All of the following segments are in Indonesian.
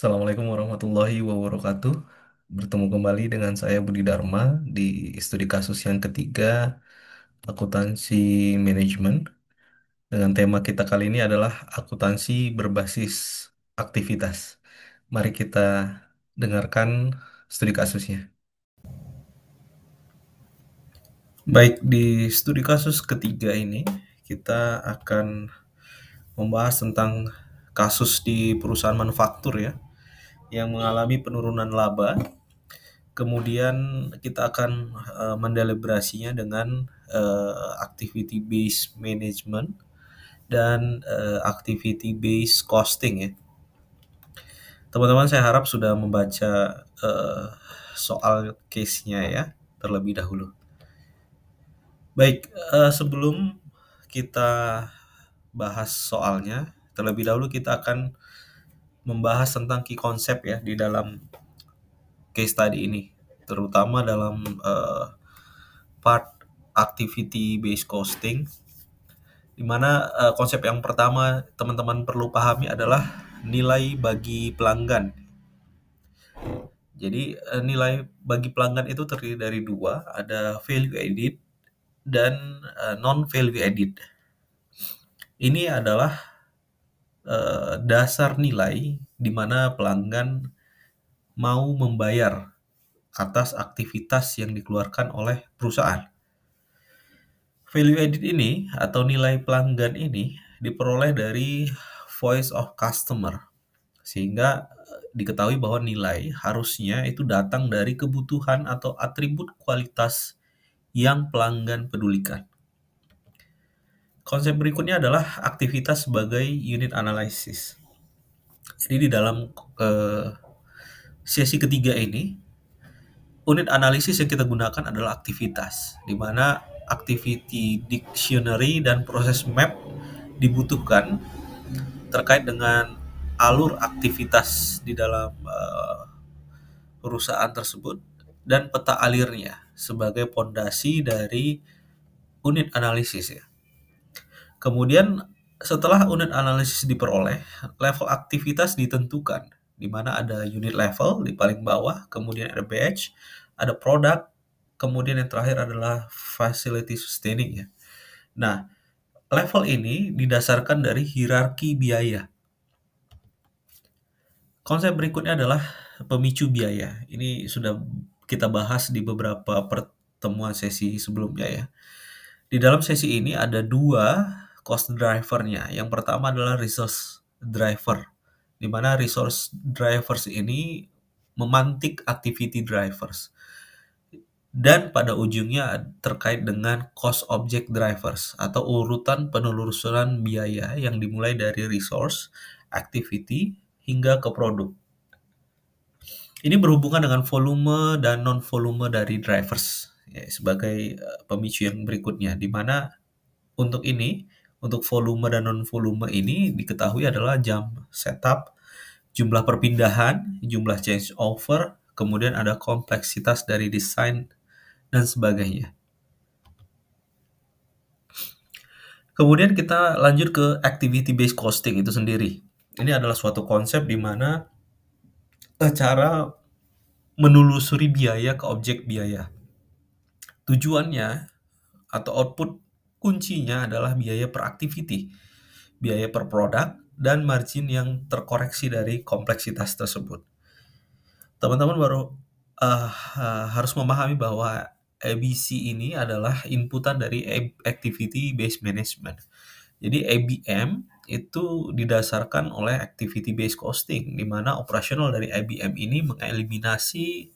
Assalamualaikum warahmatullahi wabarakatuh. Bertemu kembali dengan saya Budi Dharma di studi kasus yang ketiga, akuntansi manajemen. Dengan tema kita kali ini adalah akuntansi berbasis aktivitas. Mari kita dengarkan studi kasusnya. Baik, di studi kasus ketiga ini kita akan membahas tentang kasus di perusahaan manufaktur ya, yang mengalami penurunan laba. Kemudian kita akan mendeliberasinya dengan activity based management dan activity based costing ya. Teman-teman saya harap sudah membaca soal case-nya ya terlebih dahulu. Baik, sebelum kita bahas soalnya, terlebih dahulu kita akan membahas tentang key konsep ya di dalam case study ini, terutama dalam part activity based costing, di mana konsep yang pertama teman-teman perlu pahami adalah nilai bagi pelanggan. Jadi nilai bagi pelanggan itu terdiri dari dua, ada value added dan non value added. Ini adalah dasar nilai di mana pelanggan mau membayar atas aktivitas yang dikeluarkan oleh perusahaan. Value added ini atau nilai pelanggan ini diperoleh dari voice of customer, sehingga diketahui bahwa nilai harusnya itu datang dari kebutuhan atau atribut kualitas yang pelanggan pedulikan. Konsep berikutnya adalah aktivitas sebagai unit analysis. Jadi di dalam sesi ketiga ini, unit analisis yang kita gunakan adalah aktivitas, di mana activity dictionary dan proses map dibutuhkan terkait dengan alur aktivitas di dalam perusahaan tersebut dan peta alirnya sebagai pondasi dari unit analisis ya. Kemudian setelah unit analisis diperoleh, level aktivitas ditentukan, di mana ada unit level di paling bawah, kemudian ada batch, ada product, kemudian yang terakhir adalah facility sustaining ya. Nah, level ini didasarkan dari hierarki biaya. Konsep berikutnya adalah pemicu biaya. Ini sudah kita bahas di beberapa pertemuan sesi sebelumnya ya. Di dalam sesi ini ada dua cost drivernya. Yang pertama adalah resource driver, di mana resource drivers ini memantik activity drivers. Dan pada ujungnya terkait dengan cost object drivers atau urutan penelusuran biaya yang dimulai dari resource, activity, hingga ke produk. Ini berhubungan dengan volume dan non-volume dari drivers ya, sebagai pemicu yang berikutnya, di mana untuk ini, untuk volume dan non-volume ini diketahui adalah jam setup, jumlah perpindahan, jumlah change over, kemudian ada kompleksitas dari desain, dan sebagainya. Kemudian kita lanjut ke activity based costing itu sendiri. Ini adalah suatu konsep di mana cara menelusuri biaya ke objek biaya. Tujuannya atau output kuncinya adalah biaya per activity, biaya per produk, dan margin yang terkoreksi dari kompleksitas tersebut. Teman-teman baru harus memahami bahwa ABC ini adalah inputan dari activity based management. Jadi ABM itu didasarkan oleh activity based costing, di mana operasional dari ABM ini mengeliminasi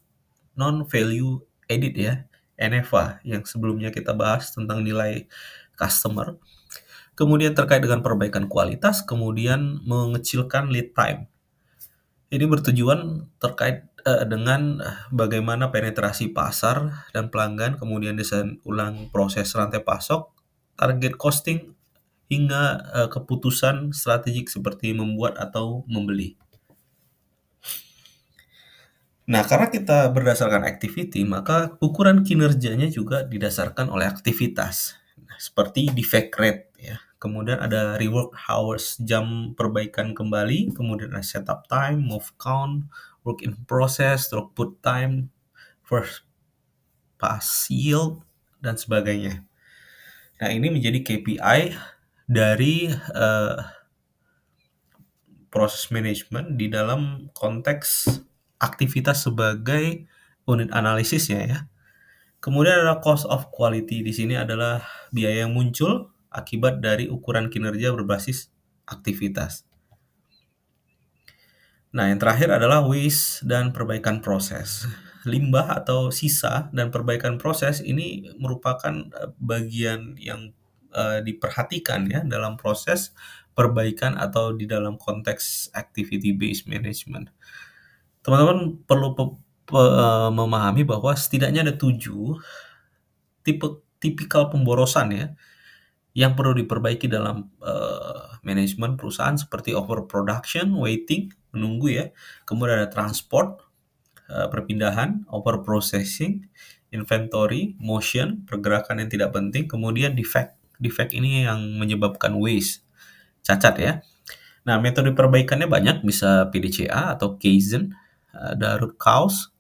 non value added ya, NFA yang sebelumnya kita bahas tentang nilai customer. Kemudian terkait dengan perbaikan kualitas, kemudian mengecilkan lead time. Ini bertujuan terkait dengan bagaimana penetrasi pasar dan pelanggan, kemudian desain ulang proses rantai pasok, target costing, hingga keputusan strategik seperti membuat atau membeli. Nah, karena kita berdasarkan activity, maka ukuran kinerjanya juga didasarkan oleh aktivitas. Nah, seperti defect rate ya. kemudian ada rework hours, jam perbaikan kembali, kemudian ada setup time, move count, work in process, throughput time, first pass yield, dan sebagainya. Nah, ini menjadi KPI dari proses manajemen di dalam konteks aktivitas sebagai unit analisisnya ya. Kemudian ada cost of quality. Di sini adalah biaya yang muncul akibat dari ukuran kinerja berbasis aktivitas. Nah, yang terakhir adalah waste dan perbaikan proses. Limbah atau sisa dan perbaikan proses ini merupakan bagian yang diperhatikan ya dalam proses perbaikan atau di dalam konteks activity based management. Teman-teman perlu memahami bahwa setidaknya ada 7 tipikal pemborosan ya yang perlu diperbaiki dalam manajemen perusahaan, seperti overproduction, waiting, menunggu ya. Kemudian ada transport, perpindahan, overprocessing, inventory, motion, pergerakan yang tidak penting, kemudian defect. Defect ini yang menyebabkan waste, cacat ya. Nah, metode perbaikannya banyak, bisa PDCA atau Kaizen, ada root cause,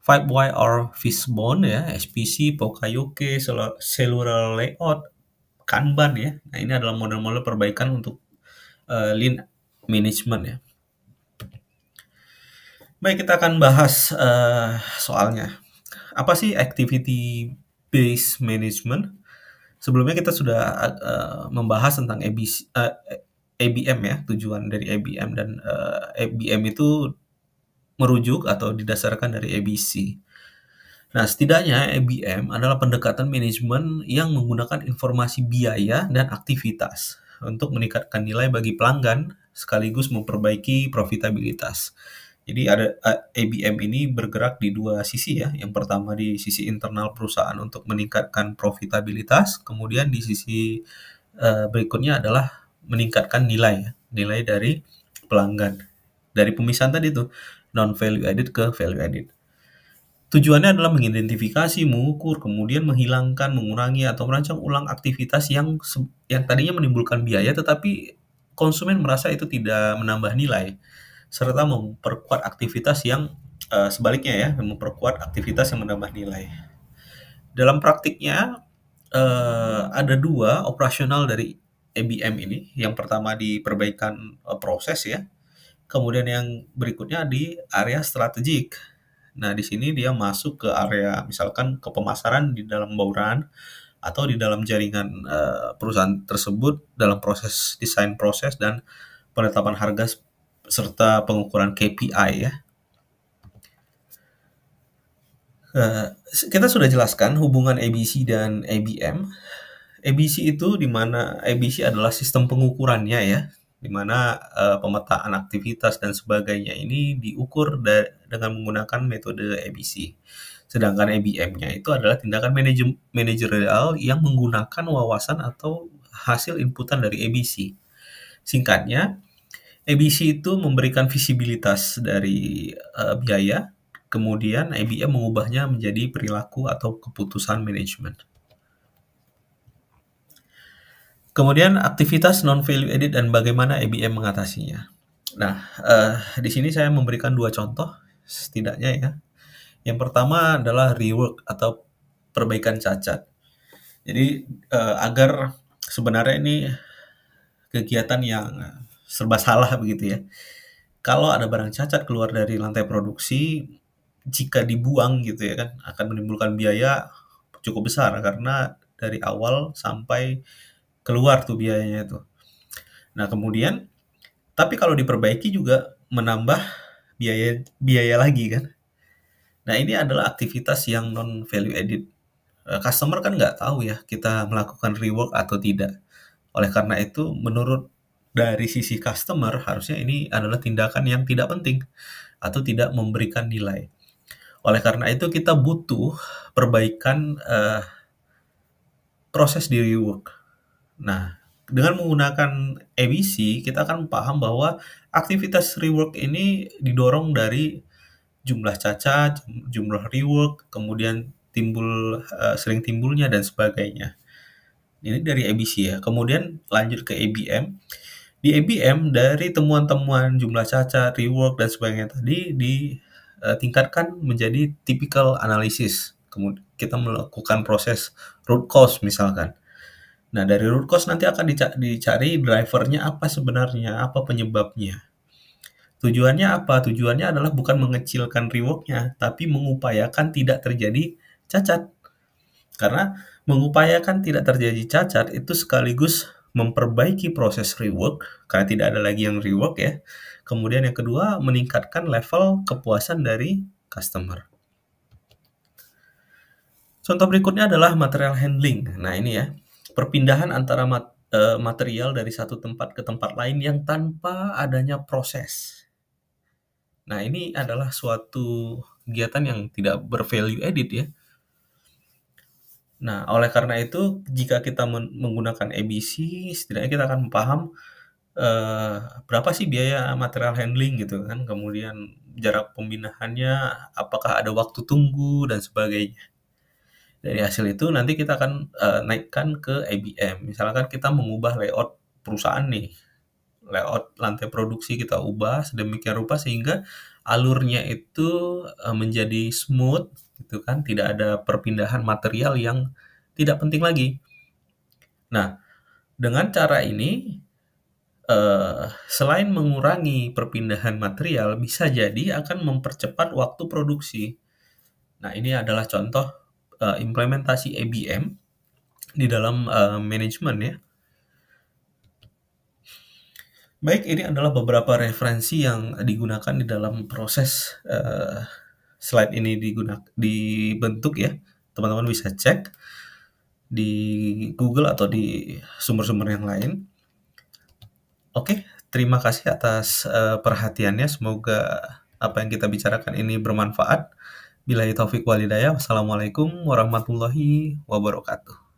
5 why or fishbone ya, SPC, Pokayoke, cellular layout, Kanban ya. Nah, ini adalah model-model perbaikan untuk lean management ya. Baik, kita akan bahas soalnya. Apa sih activity based management? Sebelumnya kita sudah membahas tentang ABM ya, tujuan dari ABM, dan ABM itu merujuk atau didasarkan dari ABC. Nah, setidaknya ABM adalah pendekatan manajemen yang menggunakan informasi biaya dan aktivitas untuk meningkatkan nilai bagi pelanggan sekaligus memperbaiki profitabilitas. Jadi ada ABM ini bergerak di dua sisi ya. Yang pertama di sisi internal perusahaan untuk meningkatkan profitabilitas, kemudian di sisi berikutnya adalah meningkatkan nilai dari pelanggan. Dari pemisahan tadi tuh, non value added ke value added. Tujuannya adalah mengidentifikasi, mengukur, kemudian menghilangkan, mengurangi, atau merancang ulang aktivitas yang tadinya menimbulkan biaya tetapi konsumen merasa itu tidak menambah nilai, serta memperkuat aktivitas yang sebaliknya ya, memperkuat aktivitas yang menambah nilai. Dalam praktiknya ada 2 operasional dari ABM ini. Yang pertama di perbaikan proses ya. Kemudian yang berikutnya di area strategik. Nah, di sini dia masuk ke area misalkan ke pemasaran di dalam bauran atau di dalam jaringan perusahaan tersebut dalam proses desain proses dan penetapan harga serta pengukuran KPI ya. Kita sudah jelaskan hubungan ABC dan ABM. ABC itu di mana ABC adalah sistem pengukurannya ya, di mana pemetaan aktivitas dan sebagainya ini diukur dengan menggunakan metode ABC. Sedangkan ABM-nya itu adalah tindakan manajerial yang menggunakan wawasan atau hasil inputan dari ABC. Singkatnya, ABC itu memberikan visibilitas dari biaya, kemudian ABM mengubahnya menjadi perilaku atau keputusan manajemen. Kemudian aktivitas non value added dan bagaimana ABM mengatasinya. Nah, di sini saya memberikan 2 contoh setidaknya ya. Yang pertama adalah rework atau perbaikan cacat. Jadi agar sebenarnya ini kegiatan yang serba salah begitu ya. Kalau ada barang cacat keluar dari lantai produksi, jika dibuang gitu ya kan akan menimbulkan biaya cukup besar karena dari awal sampai keluar tuh biayanya itu. Nah, kemudian tapi kalau diperbaiki juga menambah biaya lagi kan. Nah, ini adalah aktivitas yang non value added. Customer kan nggak tahu ya kita melakukan rework atau tidak. Oleh karena itu, menurut dari sisi customer harusnya ini adalah tindakan yang tidak penting atau tidak memberikan nilai. Oleh karena itu kita butuh perbaikan proses di rework. Nah, dengan menggunakan ABC, kita akan paham bahwa aktivitas rework ini didorong dari jumlah cacat, jumlah rework, kemudian sering timbulnya dan sebagainya. Ini dari ABC ya. Kemudian lanjut ke ABM. Di ABM dari temuan-temuan jumlah cacat, rework dan sebagainya tadi ditingkatkan menjadi typical analysis. Kemudian kita melakukan proses root cause misalkan. Nah, dari root cause nanti akan dicari drivernya apa sebenarnya, apa penyebabnya. Tujuannya apa? Tujuannya adalah bukan mengecilkan reworknya, tapi mengupayakan tidak terjadi cacat. Karena mengupayakan tidak terjadi cacat itu sekaligus memperbaiki proses rework, karena tidak ada lagi yang rework ya. Kemudian yang kedua, meningkatkan level kepuasan dari customer. Contoh berikutnya adalah material handling. Nah ini ya, perpindahan antara material dari satu tempat ke tempat lain yang tanpa adanya proses. Nah ini adalah suatu kegiatan yang tidak bervalue added ya. Nah, oleh karena itu, jika kita menggunakan ABC, setidaknya kita akan paham berapa sih biaya material handling gitu kan, kemudian jarak pemindahannya, apakah ada waktu tunggu dan sebagainya. Dari hasil itu nanti kita akan naikkan ke ABM. Misalkan kita mengubah layout perusahaan nih, layout lantai produksi kita ubah sedemikian rupa sehingga alurnya itu menjadi smooth gitu kan, tidak ada perpindahan material yang tidak penting lagi. Nah, dengan cara ini selain mengurangi perpindahan material, bisa jadi akan mempercepat waktu produksi. Nah, ini adalah contoh implementasi ABM di dalam manajemen ya. Baik, ini adalah beberapa referensi yang digunakan di dalam proses slide ini dibentuk ya. Teman-teman bisa cek di Google atau di sumber-sumber yang lain. Oke, terima kasih atas perhatiannya. Semoga apa yang kita bicarakan ini bermanfaat. Billahi taufik walhidayah. Wassalamualaikum warahmatullahi wabarakatuh.